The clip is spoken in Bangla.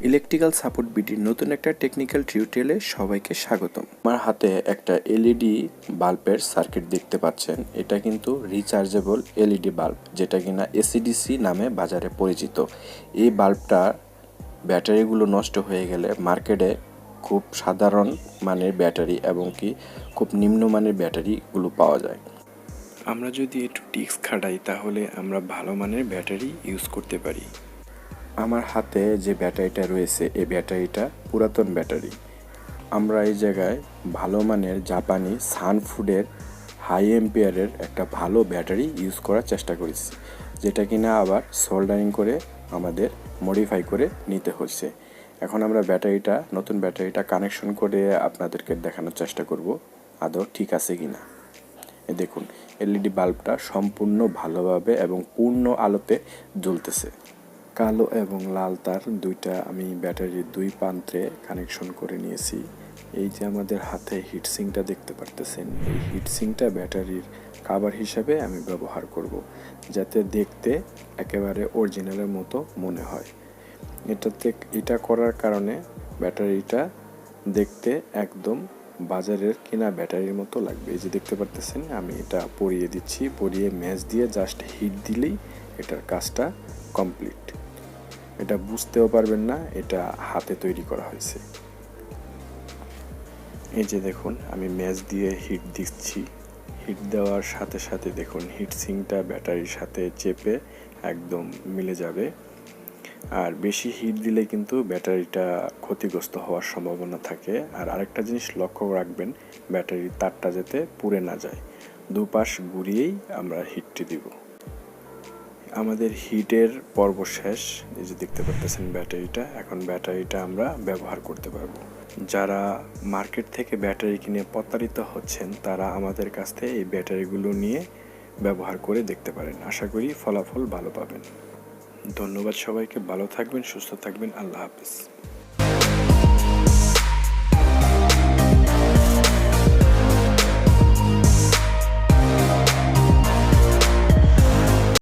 ইলেকট্রিক্যাল সাপোর্ট বিটির নতুন একটা টেকনিক্যাল টিউটোরিয়ালে সবাইকে স্বাগতম। আমার হাতে একটা এলইডি বাল্বের সার্কিট দেখতে পাচ্ছেন। এটা কিন্তু রিচার্জেবল এলইডি বাল্ব, যেটা কিনা এসিডিসি নামে বাজারে পরিচিত। এই বাল্বটা ব্যাটারিগুলো নষ্ট হয়ে গেলে মার্কেটে খুব সাধারণ মানের ব্যাটারি এবং কি খুব নিম্নমানের ব্যাটারিগুলো পাওয়া যায়। আমরা যদি একটু টিক্স খাটাই তাহলে আমরা ভালো মানের ব্যাটারি ইউজ করতে পারি। আমার হাতে যে ব্যাটারিটা রয়েছে এই ব্যাটারিটা পুরাতন ব্যাটারি। আমরা এই জায়গায় ভালো মানের জাপানি সানফুডের হাই এম্পিয়ারের একটা ভালো ব্যাটারি ইউজ করার চেষ্টা করেছি, যেটা কিনা আবার সোল্ডারিং করে আমাদের মডিফাই করে নিতে হচ্ছে। এখন আমরা নতুন ব্যাটারিটা কানেকশন করে আপনাদেরকে দেখানোর চেষ্টা করব আদৌ ঠিক আছে কিনা। দেখুন, এলইডি বাল্বটা সম্পূর্ণ ভালোভাবে এবং পূর্ণ আলোতে জ্বলতেছে। কালো এবং লাল তার দুইটা আমি ব্যাটারির দুই প্রান্তে কানেকশন করে নিয়েছি। এই যে আমাদের হাতে হিটসিংটা দেখতে পারতেছেন, এই হিটসিংটা ব্যাটারির কভার হিসাবে আমি ব্যবহার করব, যাতে দেখতে একেবারে অরিজিনালের মতো মনে হয়। এটা করার কারণে ব্যাটারিটা দেখতে একদম বাজারের কেনা ব্যাটারির মতো লাগবে। এই যে দেখতে পারতেছেন, আমি এটা পরিয়ে দিচ্ছি, পরিয়ে ম্যাচ দিয়ে জাস্ট হিট দিলেই এটার কাজটা কমপ্লিট। এটা বুঝতেও পারবেন না এটা হাতে তৈরি করা হয়েছে। এই যে দেখুন, আমি ম্যাচ দিয়ে হিট দিচ্ছি। হিট দেওয়ার সাথে সাথে দেখুন হিটসিংটা ব্যাটারির সাথে চেপে একদম মিলে যাবে। আর বেশি হিট দিলে কিন্তু ব্যাটারিটা ক্ষতিগ্রস্ত হওয়ার সম্ভাবনা থাকে। আর আরেকটা জিনিস লক্ষ্য রাখবেন, ব্যাটারির তারটা যাতে পুড়ে না যায়। দুপাশ ঘুরিয়েই আমরা হিটটি দিব। আমাদের হিটের পর্ব শেষ। এই যে দেখতে পাচ্ছেন ব্যাটারিটা, এখন ব্যাটারিটা আমরা ব্যবহার করতে পারবো। যারা মার্কেট থেকে ব্যাটারি কিনে প্রতারিত হচ্ছেন তারা আমাদের কাছ থেকে এই ব্যাটারিগুলো নিয়ে ব্যবহার করে দেখতে পারেন। আশা করি ফলাফল ভালো পাবেন। ধন্যবাদ সবাইকে, ভালো থাকবেন, সুস্থ থাকবেন, আল্লাহ হাফেজ।